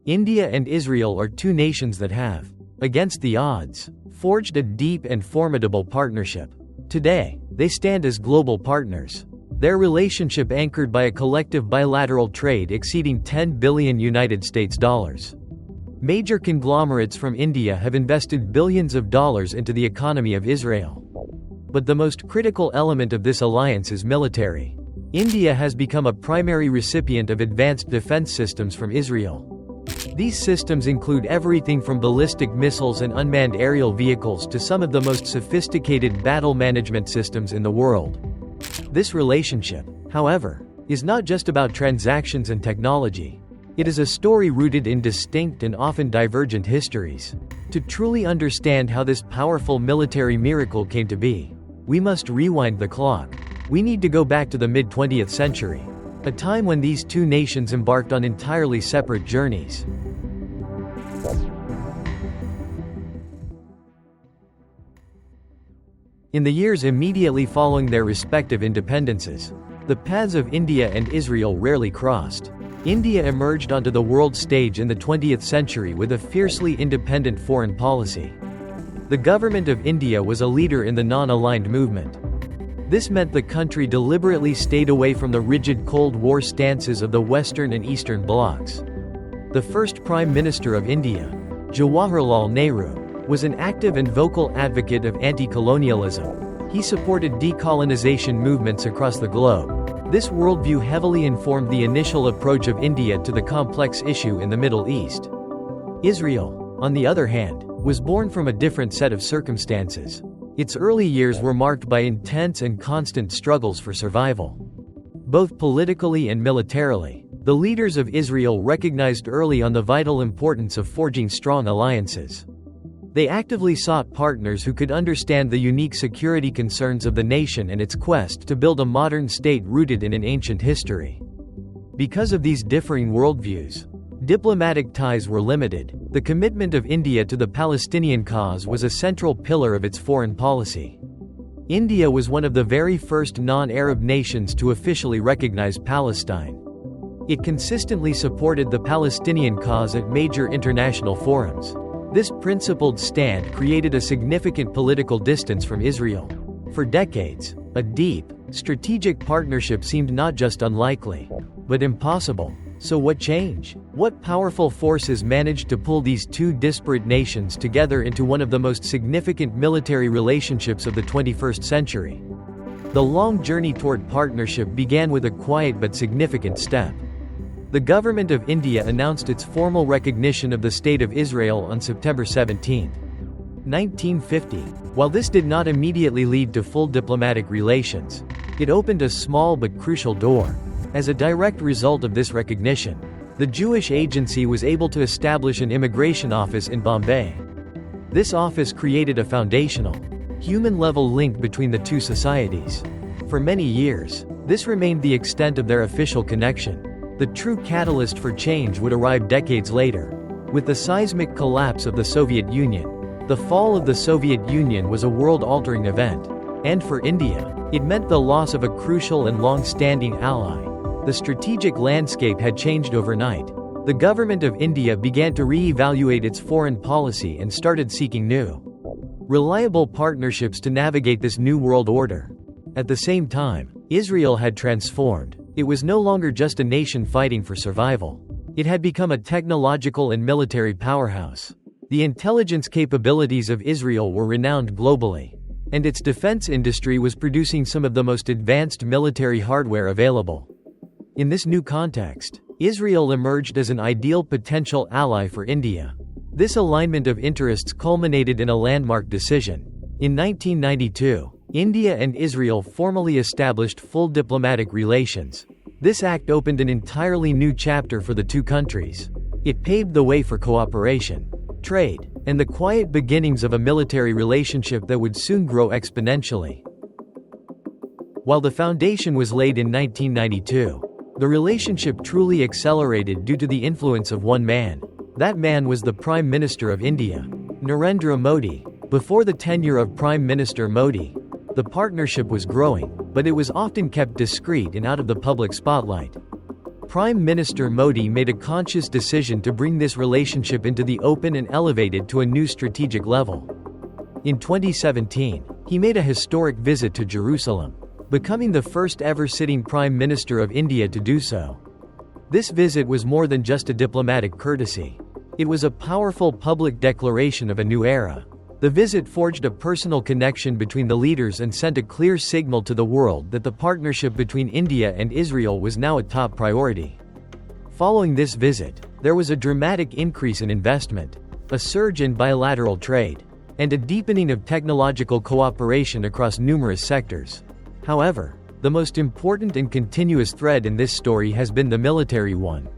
India and Israel are two nations that have, against the odds, forged a deep and formidable partnership. Today, they stand as global partners. Their relationship anchored by a collective bilateral trade exceeding $10 billion United States dollars. Major conglomerates from India have invested billions of dollars into the economy of Israel. But the most critical element of this alliance is military. India has become a primary recipient of advanced defense systems from Israel. These systems include everything from ballistic missiles and unmanned aerial vehicles to some of the most sophisticated battle management systems in the world. This relationship, however, is not just about transactions and technology. It is a story rooted in distinct and often divergent histories. To truly understand how this powerful military miracle came to be, we must rewind the clock. We need to go back to the mid-20th century, a time when these two nations embarked on entirely separate journeys. In the years immediately following their respective independences, the paths of India and Israel rarely crossed. India emerged onto the world stage in the 20th century with a fiercely independent foreign policy. The government of India was a leader in the non-aligned movement. This meant the country deliberately stayed away from the rigid Cold War stances of the Western and Eastern blocs. The first Prime Minister of India, Jawaharlal Nehru, was an active and vocal advocate of anti-colonialism. He supported decolonization movements across the globe. This worldview heavily informed the initial approach of India to the complex issue in the Middle East. Israel, on the other hand, was born from a different set of circumstances. Its early years were marked by intense and constant struggles for survival. Both politically and militarily, the leaders of Israel recognized early on the vital importance of forging strong alliances. They actively sought partners who could understand the unique security concerns of the nation and its quest to build a modern state rooted in an ancient history. Because of these differing worldviews, diplomatic ties were limited. The commitment of India to the Palestinian cause was a central pillar of its foreign policy. India was one of the very first non-Arab nations to officially recognize Palestine. It consistently supported the Palestinian cause at major international forums. This principled stand created a significant political distance from Israel. For decades, a deep, strategic partnership seemed not just unlikely, but impossible. So what changed? What powerful forces managed to pull these two disparate nations together into one of the most significant military relationships of the 21st century? The long journey toward partnership began with a quiet but significant step. The government of India announced its formal recognition of the State of Israel on September 17, 1950. While this did not immediately lead to full diplomatic relations, it opened a small but crucial door. As a direct result of this recognition, the Jewish Agency was able to establish an immigration office in Bombay. This office created a foundational, human-level link between the two societies. For many years, this remained the extent of their official connection. The true catalyst for change would arrive decades later, with the seismic collapse of the Soviet Union. The fall of the Soviet Union was a world-altering event, and for India, it meant the loss of a crucial and long-standing ally. The strategic landscape had changed overnight. The government of India began to re-evaluate its foreign policy and started seeking new, reliable partnerships to navigate this new world order. At the same time, Israel had transformed. It was no longer just a nation fighting for survival. It had become a technological and military powerhouse. The intelligence capabilities of Israel were renowned globally, and its defense industry was producing some of the most advanced military hardware available. In this new context, Israel emerged as an ideal potential ally for India. This alignment of interests culminated in a landmark decision. In 1992, India and Israel formally established full diplomatic relations. This act opened an entirely new chapter for the two countries. It paved the way for cooperation, trade, and the quiet beginnings of a military relationship that would soon grow exponentially. While the foundation was laid in 1992, the relationship truly accelerated due to the influence of one man. That man was the Prime Minister of India, Narendra Modi. Before the tenure of Prime Minister Modi, the partnership was growing, but it was often kept discreet and out of the public spotlight. Prime Minister Modi made a conscious decision to bring this relationship into the open and elevate it to a new strategic level. In 2017, he made a historic visit to Jerusalem, becoming the first ever sitting Prime Minister of India to do so. This visit was more than just a diplomatic courtesy. It was a powerful public declaration of a new era. The visit forged a personal connection between the leaders and sent a clear signal to the world that the partnership between India and Israel was now a top priority. Following this visit, there was a dramatic increase in investment, a surge in bilateral trade, and a deepening of technological cooperation across numerous sectors. However, the most important and continuous thread in this story has been the military one.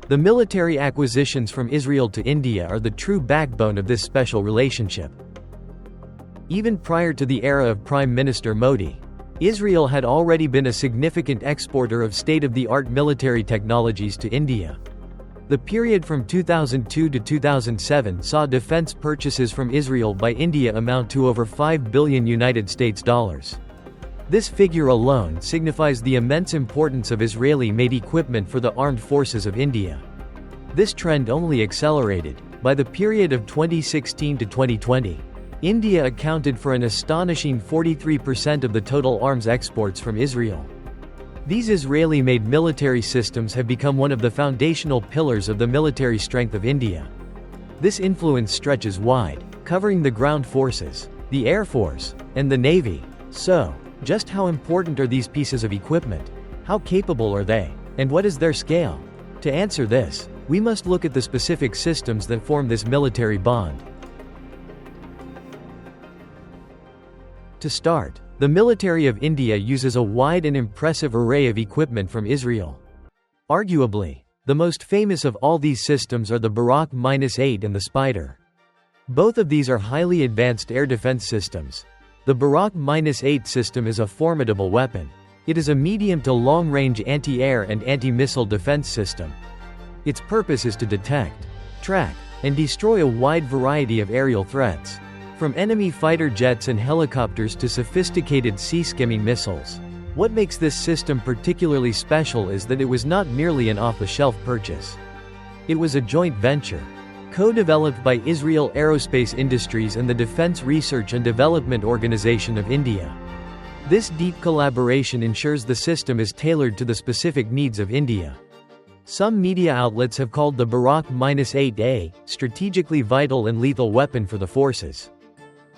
The military acquisitions from Israel to India are the true backbone of this special relationship. Even prior to the era of Prime Minister Modi, Israel had already been a significant exporter of state-of-the-art military technologies to India. The period from 2002 to 2007 saw defense purchases from Israel by India amount to over $5 billion United States dollars. This figure alone signifies the immense importance of Israeli-made equipment for the armed forces of India. This trend only accelerated. By the period of 2016 to 2020, India accounted for an astonishing 43% of the total arms exports from Israel. These Israeli-made military systems have become one of the foundational pillars of the military strength of India. This influence stretches wide, covering the ground forces, the air force, and the navy. So, just how important are these pieces of equipment? How capable are they? And what is their scale? To answer this, we must look at the specific systems that form this military bond. To start, the military of India uses a wide and impressive array of equipment from Israel. Arguably, the most famous of all these systems are the Barak-8 and the Spider. Both of these are highly advanced air defense systems. The Barak-8 system is a formidable weapon. It is a medium to long-range anti-air and anti-missile defense system. Its purpose is to detect, track, and destroy a wide variety of aerial threats, from enemy fighter jets and helicopters to sophisticated sea-skimming missiles. What makes this system particularly special is that it was not merely an off-the-shelf purchase. It was a joint venture, co-developed by Israel Aerospace Industries and the Defense Research and Development Organization of India. This deep collaboration ensures the system is tailored to the specific needs of India. Some media outlets have called the Barak-8 a strategically vital and lethal weapon for the forces.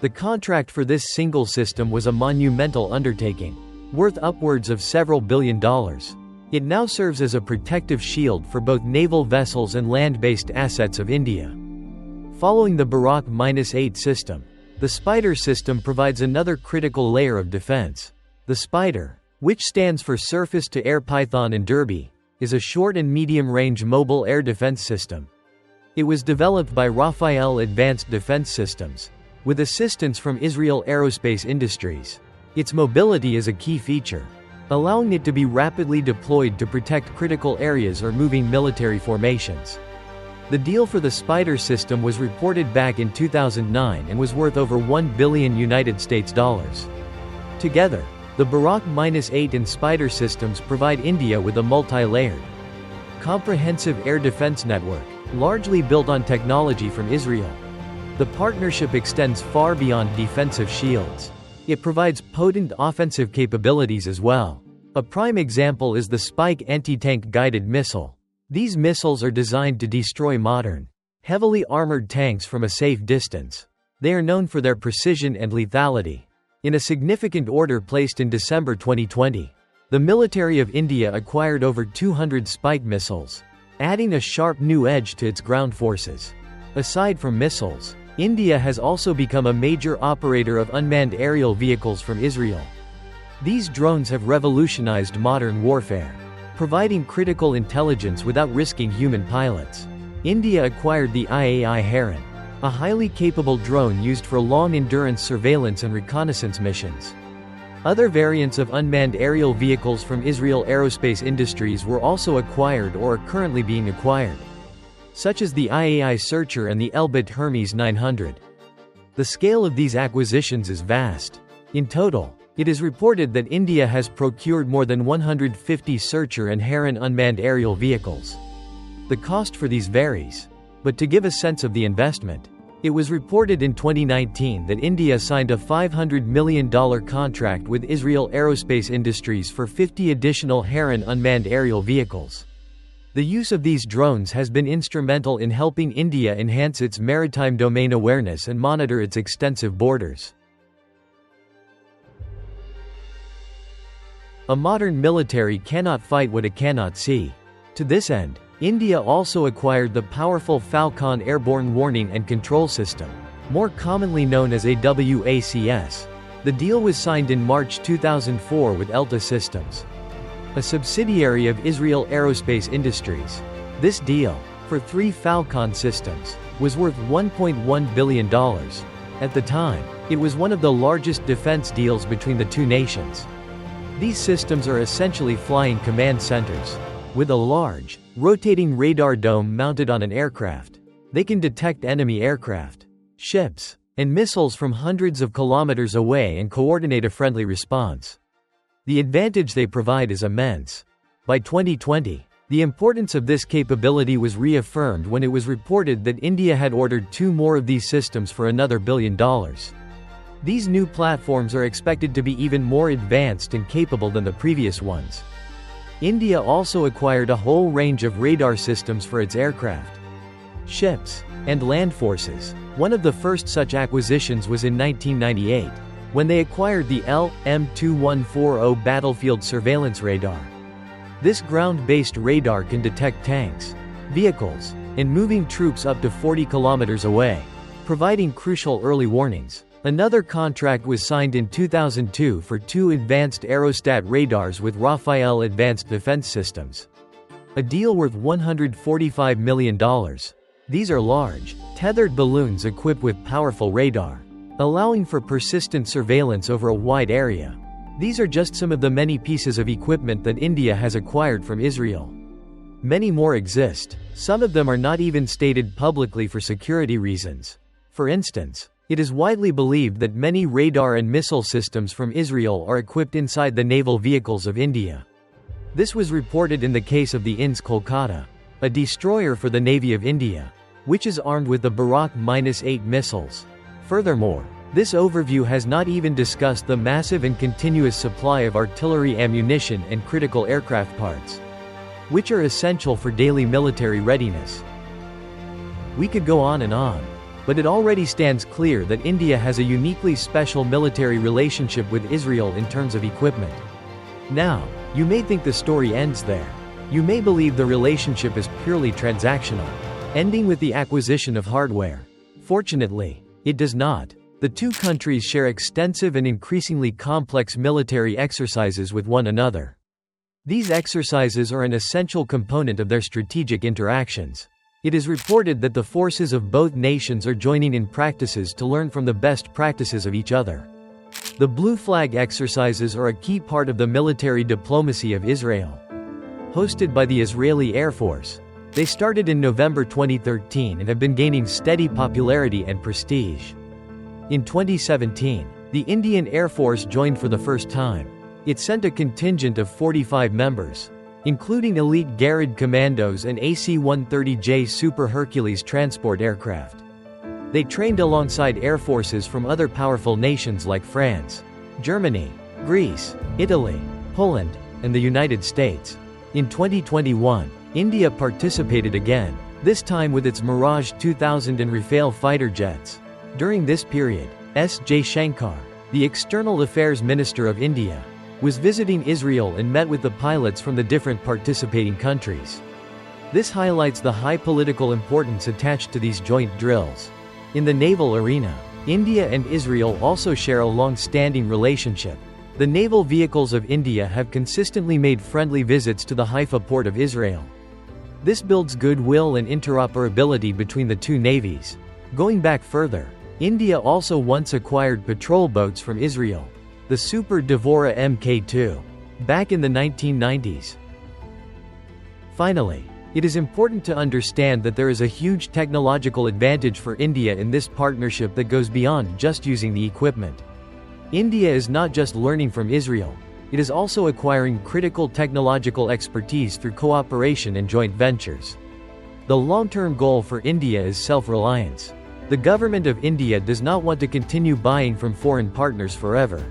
The contract for this single system was a monumental undertaking, worth upwards of several $billion. It now serves as a protective shield for both naval vessels and land-based assets of India. Following the Barak-8 system, the Spider system provides another critical layer of defense. The Spider, which stands for Surface-to-Air Python and Derby, is a short and medium-range mobile air defense system. It was developed by Rafael Advanced Defense Systems, with assistance from Israel Aerospace Industries. Its mobility is a key feature, allowing it to be rapidly deployed to protect critical areas or moving military formations. The deal for the Spider system was reported back in 2009 and was worth over $1 billion United States dollars. Together, the Barak-8 and Spider systems provide India with a multi-layered, comprehensive air defense network, largely built on technology from Israel. The partnership extends far beyond defensive shields. It provides potent offensive capabilities as well. A prime example is the Spike anti-tank guided missile. These missiles are designed to destroy modern, heavily armored tanks from a safe distance. They are known for their precision and lethality. In a significant order placed in December 2020, the military of India acquired over 200 Spike missiles, adding a sharp new edge to its ground forces. Aside from missiles, India has also become a major operator of unmanned aerial vehicles from Israel. These drones have revolutionized modern warfare, providing critical intelligence without risking human pilots. India acquired the IAI Heron, a highly capable drone used for long-endurance surveillance and reconnaissance missions. Other variants of unmanned aerial vehicles from Israel Aerospace Industries were also acquired or are currently being acquired, such as the IAI Searcher and the Elbit Hermes 900. The scale of these acquisitions is vast. In total, It is reported that India has procured more than 150 Searcher and Heron unmanned aerial vehicles. The cost for these varies. But to give a sense of the investment, it was reported in 2019 that India signed a $500 million contract with Israel Aerospace Industries for 50 additional Heron unmanned aerial vehicles. The use of these drones has been instrumental in helping India enhance its maritime domain awareness and monitor its extensive borders. A modern military cannot fight what it cannot see. To this end, India also acquired the powerful Falcon airborne warning and control system, more commonly known as AWACS. The deal was signed in March 2004 with Elta Systems, a subsidiary of Israel Aerospace Industries. This deal, for 3 Falcon systems, was worth $1.1 billion. At the time, it was one of the largest defense deals between the two nations. These systems are essentially flying command centers. With a large, rotating radar dome mounted on an aircraft, they can detect enemy aircraft, ships, and missiles from hundreds of kilometers away and coordinate a friendly response. The advantage they provide is immense. By 2020, the importance of this capability was reaffirmed when it was reported that India had ordered 2 more of these systems for another $1 billion. These new platforms are expected to be even more advanced and capable than the previous ones. India also acquired a whole range of radar systems for its aircraft, ships, and land forces. One of the first such acquisitions was in 1998, when they acquired the LM-2140 battlefield surveillance radar. This ground-based radar can detect tanks, vehicles, and moving troops up to 40 kilometers away, providing crucial early warnings. Another contract was signed in 2002 for 2 advanced aerostat radars with Rafael Advanced Defense Systems, a deal worth $145 million. These are large, tethered balloons equipped with powerful radar, allowing for persistent surveillance over a wide area. These are just some of the many pieces of equipment that India has acquired from Israel. Many more exist. Some of them are not even stated publicly for security reasons. For instance, it is widely believed that many radar and missile systems from Israel are equipped inside the naval vehicles of India. This was reported in the case of the INS Kolkata, a destroyer for the Navy of India, which is armed with the Barak-8 missiles. Furthermore, this overview has not even discussed the massive and continuous supply of artillery ammunition and critical aircraft parts, which are essential for daily military readiness. We could go on and on, but it already stands clear that India has a uniquely special military relationship with Israel in terms of equipment. Now, you may think the story ends there. You may believe the relationship is purely transactional, ending with the acquisition of hardware. Fortunately, it does not. The two countries share extensive and increasingly complex military exercises with one another. These exercises are an essential component of their strategic interactions. It is reported that the forces of both nations are joining in practices to learn from the best practices of each other. The Blue Flag exercises are a key part of the military diplomacy of Israel. Hosted by the Israeli Air Force, they started in November 2013 and have been gaining steady popularity and prestige. In 2017, the Indian Air Force joined for the first time. It sent a contingent of 45 members, including elite Garud Commandos and AC-130J Super Hercules transport aircraft. They trained alongside air forces from other powerful nations like France, Germany, Greece, Italy, Poland, and the United States. In 2021, India participated again, this time with its Mirage 2000 and Rafale fighter jets. During this period, S. Jaishankar, the External Affairs Minister of India, was visiting Israel and met with the pilots from the different participating countries. This highlights the high political importance attached to these joint drills. In the naval arena, India and Israel also share a long-standing relationship. The naval vehicles of India have consistently made friendly visits to the Haifa port of Israel. This builds goodwill and interoperability between the two navies. Going back further, India also once acquired patrol boats from Israel, the Super Devora Mk2, back in the 1990s. Finally, it is important to understand that there is a huge technological advantage for India in this partnership that goes beyond just using the equipment. India is not just learning from Israel, it is also acquiring critical technological expertise through cooperation and joint ventures. The long-term goal for India is self-reliance. The government of India does not want to continue buying from foreign partners forever.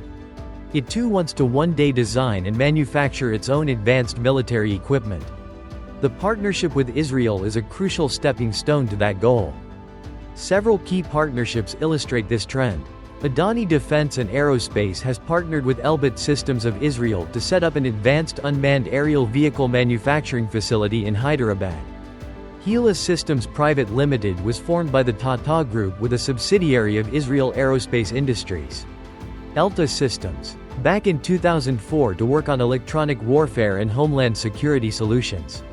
It too wants to one day design and manufacture its own advanced military equipment. The partnership with Israel is a crucial stepping stone to that goal. Several key partnerships illustrate this trend. Adani Defense and Aerospace has partnered with Elbit Systems of Israel to set up an advanced unmanned aerial vehicle manufacturing facility in Hyderabad. Gila Systems Private Limited was formed by the Tata Group with a subsidiary of Israel Aerospace Industries. Elta Systems, back in 2004 to work on electronic warfare and homeland security solutions.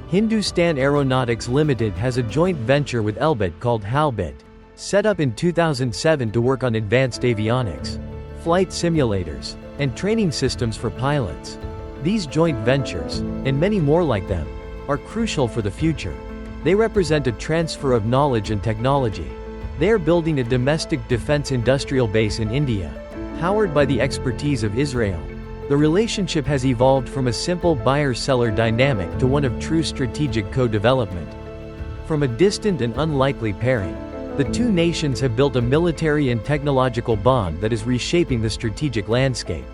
Hindustan Aeronautics Limited has a joint venture with Elbit called Halbit, set up in 2007 to work on advanced avionics, flight simulators, and training systems for pilots. These joint ventures, and many more like them, are crucial for the future. They represent a transfer of knowledge and technology. They are building a domestic defense industrial base in India, powered by the expertise of Israel. The relationship has evolved from a simple buyer-seller dynamic to one of true strategic co-development. From a distant and unlikely pairing, the two nations have built a military and technological bond that is reshaping the strategic landscape.